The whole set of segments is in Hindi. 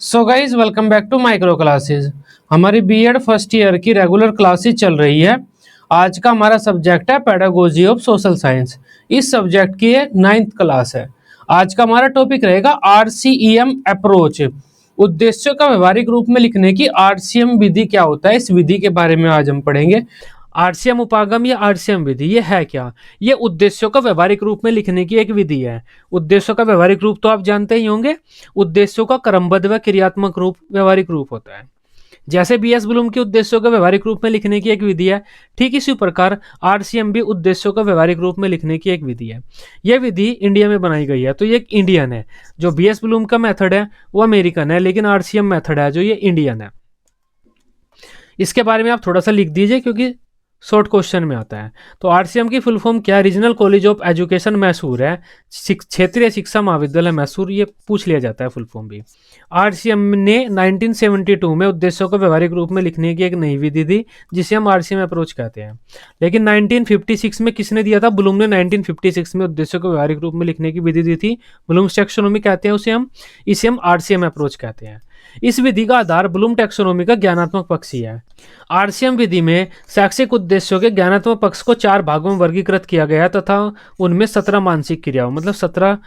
So guys welcome back to micro classes. हमारी बीएड फर्स्ट ईयर की रेगुलर क्लासेस चल रही है। आज का हमारा सब्जेक्ट है पेडागोजी ऑफ सोशल साइंस। इस सब्जेक्ट की ये 9th क्लास है। आज का हमारा टॉपिक रहेगा आरसीईएम अप्रोच। उद्देश्यों का व्यवहारिक रूप में लिखने की आरसीएम विधि क्या होता है, इस विधि के बारे में आज हम पढ़ेंगे। आरसीएम उपागम या आरसीएम विधि ये है क्या? ये उद्देश्यों का व्यवहारिक रूप में लिखने की एक विधि है। उद्देश्यों का व्यवहारिक रूप तो आप जानते ही होंगे। उद्देश्यों का क्रमबद्ध व क्रियात्मक रूप व्यवहारिक रूप होता है। जैसे बीएस ब्लूम की उद्देश्यों का व्यवहारिक रूप में लिखने की एक विधि है, ठीक इसी प्रकार आरसीएम भी उद्देश्यों का व्यवहारिक रूप में लिखने की एक विधि है। यह विधि इंडिया में बनाई गई है, तो ये एक इंडियन है। जो बीएस ब्लूम का मेथड है वो अमेरिकन है, लेकिन आरसीएम मेथड है जो ये इंडियन है। इसके बारे में आप थोड़ा सा लिख दीजिए क्योंकि शॉर्ट क्वेश्चन में आता है। तो आरसीएम की फुल फॉर्म क्या है? Regional college of education Mysore है, क्षेत्रीय शिक्षा महाविद्यालय मैसूर, ये पूछ लिया जाता है फुल फॉर्म भी। आरसीएम ने 1972 में उद्देश्यों को व्यवहारिक रूप में लिखने की एक नई विधि दी जिसे हम आरसीएम अप्रोच कहते हैं। लेकिन 1956 में किसने दिया था? ब्लूम ने 1956 में उद्देश्यों को व्यवहारिक रूप में लिखने की विधि दी थी। ब्लूम्स टैक्सोनॉमी कहते हैं इसे हम आरसीएम अप्रोच कहते हैं। इस विधि का आधार ब्लूम टैक्सोनॉमी का ज्ञानात्मक पक्ष ही है। आरसीएम विधि में शैक्षिक उद्देश्यों के ज्ञानात्मक पक्ष को 4 भागों में वर्गीकृत किया गया तथा उनमें 17 मानसिक क्रियाओं मतलब 17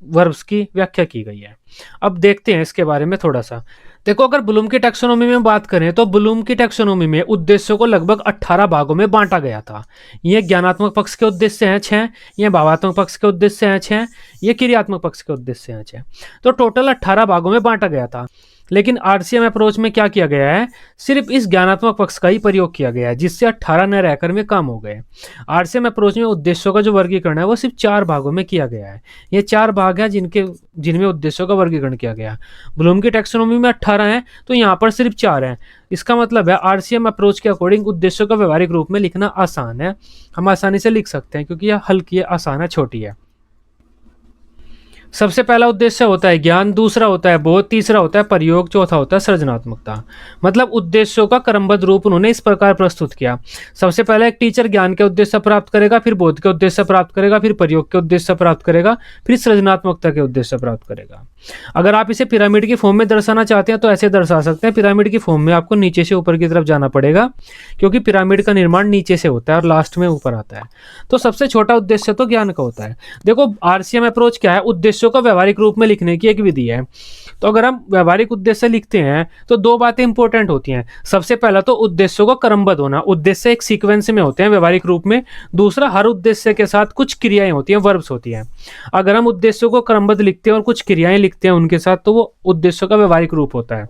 वर्ब्स की व्याख्या की गई है। अब देखते हैं इसके बारे में थोड़ा सा। देखो, अगर ब्लूम की टैक्सोनॉमी में बात करें तो ब्लूम की टैक्सोनॉमी में उद्देश्यों को लगभग 18 भागों में बांटा गया था। ये ज्ञानात्मक पक्ष के उद्देश्य हैं 6, ये भावात्मक पक्ष के उद्देश्य हैं 6, ये क्रियात्मक पक्ष के उद्देश्य हैं 6। तो टोटल 18 भागों में बांटा गया था। लेकिन आरसीएम अप्रोच में क्या किया गया है? सिर्फ इस ज्ञानात्मक पक्ष का ही प्रयोग किया गया है, जिससे 18 न रहकर में कम हो गए। आरसीएम अप्रोच में उद्देश्यों का जो वर्गीकरण है वो सिर्फ 4 भागों में किया गया है। ये 4 भाग हैं जिनमें उद्देश्यों का वर्गीकरण किया गया। ब्लूम की टैक्सोनॉमी में 18 हैं, तो यहाँ पर सिर्फ 4 हैं। इसका मतलब है आरसीएम अप्रोच के अकॉर्डिंग उद्देश्यों का व्यवहारिक रूप में लिखना आसान है। हम आसानी से लिख सकते हैं क्योंकि यह हल्की है, आसान है, छोटी है। सबसे पहला उद्देश्य होता है ज्ञान, दूसरा होता है बोध, तीसरा होता है प्रयोग, चौथा होता है सृजनात्मकता। मतलब उद्देश्यों का क्रमबद्ध रूप उन्होंने इस प्रकार प्रस्तुत किया। सबसे पहले एक टीचर ज्ञान के उद्देश्य प्राप्त करेगा, फिर बोध के उद्देश्य प्राप्त करेगा, फिर प्रयोग के उद्देश्य प्राप्त करेगा, फिर सृजनात्मकता के उद्देश्य प्राप्त करेगा। अगर आप इसे पिरामिड की फॉर्म में दर्शाना चाहते हैं तो ऐसे दर्शा सकते हैं। पिरामिड की फॉर्म में आपको नीचे से ऊपर की तरफ जाना पड़ेगा क्योंकि पिरामिड का निर्माण नीचे से होता है और लास्ट में ऊपर आता है। तो सबसे छोटा उद्देश्य तो ज्ञान का होता है। देखो, आरसीएम अप्रोच क्या है? उद्देश्यों का व्यवहारिक रूप में लिखने की एक विधि है। तो अगर हम व्यवहारिक उद्देश्य लिखते हैं तो 2 बातें इंपॉर्टेंट होती हैं। सबसे पहला तो उद्देश्यों का क्रमबद्ध होना, उद्देश्य एक सीक्वेंस में होते हैं व्यवहारिक रूप में। दूसरा, हर उद्देश्य के साथ कुछ क्रियाएं होती हैं, वर्ब्स होती हैं। अगर हम उद्देश्यों को क्रमबद्ध लिखते हैं और कुछ क्रियाएं लिखते हैं उनके साथ, तो वो उद्देश्यों का व्यवहारिक रूप होता है।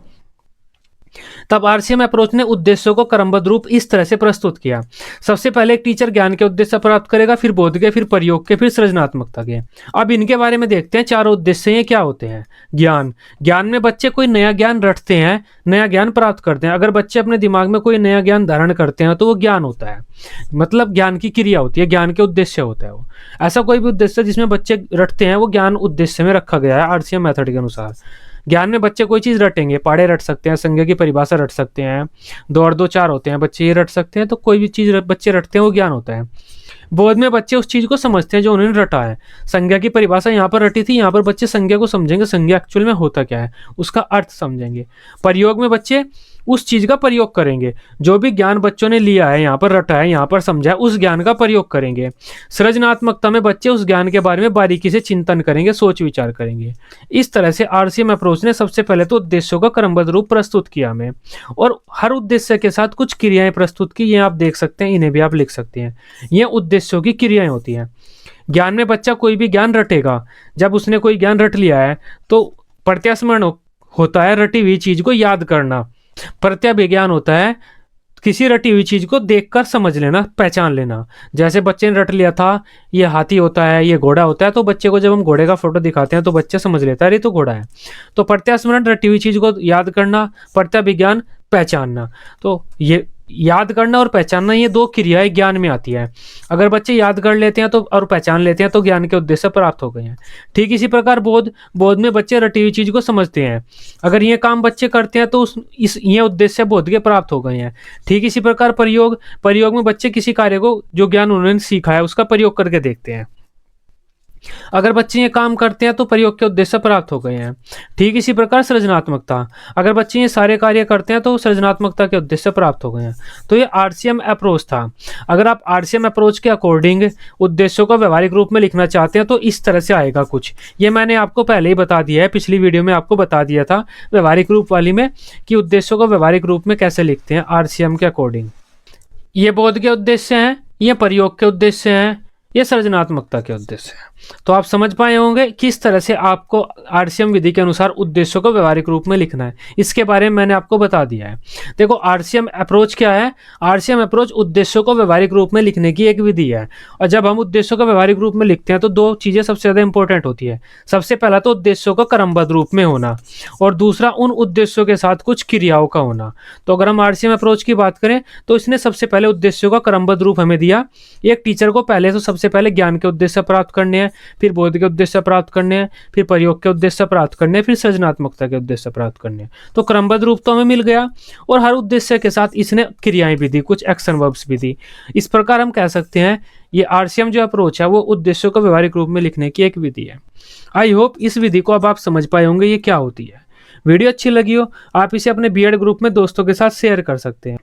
तब आरसीएम अप्रोच ने उद्देश्यों को क्रमबद्ध रूप इस तरह से प्रस्तुत किया। सबसे पहले एक टीचर ज्ञान के उद्देश्य प्राप्त करेगा, फिर बोध के, फिर प्रयोग के, फिर सृजनात्मकता के। अब इनके बारे में देखते हैं। 4 उद्देश्य ये क्या होते हैं? ज्ञान में बच्चे कोई नया ज्ञान रटते हैं, नया ज्ञान प्राप्त करते हैं। अगर बच्चे अपने दिमाग में कोई नया ज्ञान धारण करते हैं तो वो ज्ञान होता है, मतलब ज्ञान की क्रिया होती है, ज्ञान के उद्देश्य होता है वो। ऐसा कोई भी उद्देश्य जिसमें बच्चे रटते हैं वो ज्ञान उद्देश्य में रखा गया है आरसीएम मेथड के अनुसार। ज्ञान में बच्चे कोई चीज रटेंगे, पाड़े रट सकते हैं, संज्ञा की परिभाषा रट सकते हैं, 2 और 2 4 होते हैं, बच्चे ये रट सकते हैं। तो कोई भी चीज बच्चे रटते हैं वो ज्ञान होता है। बोध में बच्चे उस चीज को समझते हैं जो उन्होंने रटा है। संज्ञा की परिभाषा यहाँ पर रटी थी, यहाँ पर बच्चे संज्ञा को समझेंगे, संज्ञा एक्चुअल में होता क्या है उसका अर्थ समझेंगे। प्रयोग में बच्चे उस चीज का प्रयोग करेंगे, जो भी ज्ञान बच्चों ने लिया है, यहाँ पर रटा है, यहाँ पर समझा है, उस ज्ञान का प्रयोग करेंगे। सृजनात्मकता में बच्चे उस ज्ञान के बारे में बारीकी से चिंतन करेंगे, सोच विचार करेंगे। इस तरह से आरसीएम अप्रोच ने सबसे पहले तो उद्देश्यों का क्रमबद्ध रूप प्रस्तुत किया हमें, और हर उद्देश्य के साथ कुछ क्रियाएं प्रस्तुत की। ये आप देख सकते हैं, इन्हें भी आप लिख सकते हैं। ये उद्देश्यों की क्रियाएं होती हैं। ज्ञान में बच्चा कोई भी ज्ञान रटेगा। जब उसने कोई ज्ञान रट लिया है तो प्रत्यास्मरण होता है, रटी हुई चीज को याद करना। प्रत्याभिज्ञान होता है किसी रटी हुई चीज को देखकर समझ लेना, पहचान लेना। जैसे बच्चे ने रट लिया था ये हाथी होता है, ये घोड़ा होता है, तो बच्चे को जब हम घोड़े का फोटो दिखाते हैं तो बच्चा समझ लेता है ये तो घोड़ा है। तो प्रत्यास्मरण रटी हुई चीज को याद करना, प्रत्याभिज्ञान पहचानना। तो ये याद करना और पहचानना, ये 2 क्रियाएं ज्ञान में आती है। अगर बच्चे याद कर लेते हैं तो और पहचान लेते हैं तो ज्ञान के उद्देश्य प्राप्त हो गए हैं। ठीक इसी प्रकार बोध में बच्चे रटी हुई चीज को समझते हैं। अगर ये काम बच्चे करते हैं तो ये उद्देश्य बोध के प्राप्त हो गए हैं। ठीक इसी प्रकार प्रयोग में बच्चे किसी कार्य को जो ज्ञान उन्होंने सीखा है उसका प्रयोग करके देखते हैं। अगर बच्चे ये काम करते हैं तो प्रयोग के उद्देश्य प्राप्त हो गए हैं। ठीक इसी प्रकार सृजनात्मकता, अगर बच्चे ये सारे कार्य करते हैं तो सृजनात्मकता के उद्देश्य प्राप्त हो गए हैं। तो ये आरसीएम अप्रोच था। अगर आप आरसीएम अप्रोच के अकॉर्डिंग उद्देश्यों को व्यवहारिक रूप में लिखना चाहते हैं तो इस तरह से आएगा कुछ। ये मैंने आपको पहले ही बता दिया है, पिछली वीडियो में आपको बता दिया था व्यवहारिक रूप वाली में कि उद्देश्यों को व्यवहारिक रूप में कैसे लिखते हैं आरसीएम के अकॉर्डिंग। ये बोध के उद्देश्य हैं, ये प्रयोग के उद्देश्य हैं, ये सृजनात्मकता के उद्देश्य है। तो आप समझ पाए होंगे किस तरह से आपको आरसीएम विधि के अनुसार उद्देश्यों को व्यवहारिक रूप में लिखना है। इसके बारे में मैंने आपको बता दिया है। देखो आरसीएम अप्रोच क्या है। आरसीएम अप्रोच उद्देश्यों को व्यवहारिक रूप में लिखने की एक विधि है। और जब हम उद्देश्यों को व्यवहारिक रूप में लिखते हैं तो दो चीज़ें सबसे ज़्यादा इंपॉर्टेंट होती है। सबसे पहला तो उद्देश्यों का क्रमबद्ध रूप में होना, और दूसरा उन उद्देश्यों के साथ कुछ क्रियाओं का होना। तो अगर हम आरसीएम अप्रोच की बात करें तो इसने सबसे पहले उद्देश्यों का क्रमबद्ध रूप हमें दिया। एक टीचर को पहले तो सबसे पहले ज्ञान के उद्देश्य प्राप्त करने हैं, फिर बोध के उद्देश्य प्राप्त करने हैं, फिर प्रयोग के उद्देश्य प्राप्त करने हैं, फिर सृजनात्मकता के उद्देश्य प्राप्त करने हैं। तो क्रमबद्ध रूप तो हमें मिल गया, और हर उद्देश्य के साथ इसने क्रियाएं भी दी, कुछ एक्शन वर्ब्स भी दी। इस प्रकार हम कह सकते हैं ये आरसीएम जो अप्रोच है वो उद्देश्यों को व्यवहारिक रूप में लिखने की एक विधि है। आई होप इस विधि को अब आप समझ पाए होंगे ये क्या होती है। वीडियो अच्छी लगी हो आप इसे अपने बीएड ग्रुप में दोस्तों के साथ शेयर कर सकते हैं।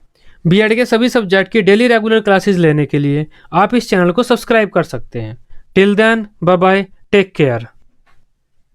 बीएड के सभी सब्जेक्ट की डेली रेगुलर क्लासेस लेने के लिए आप इस चैनल को सब्सक्राइब कर सकते हैं। Till then bye bye, take care.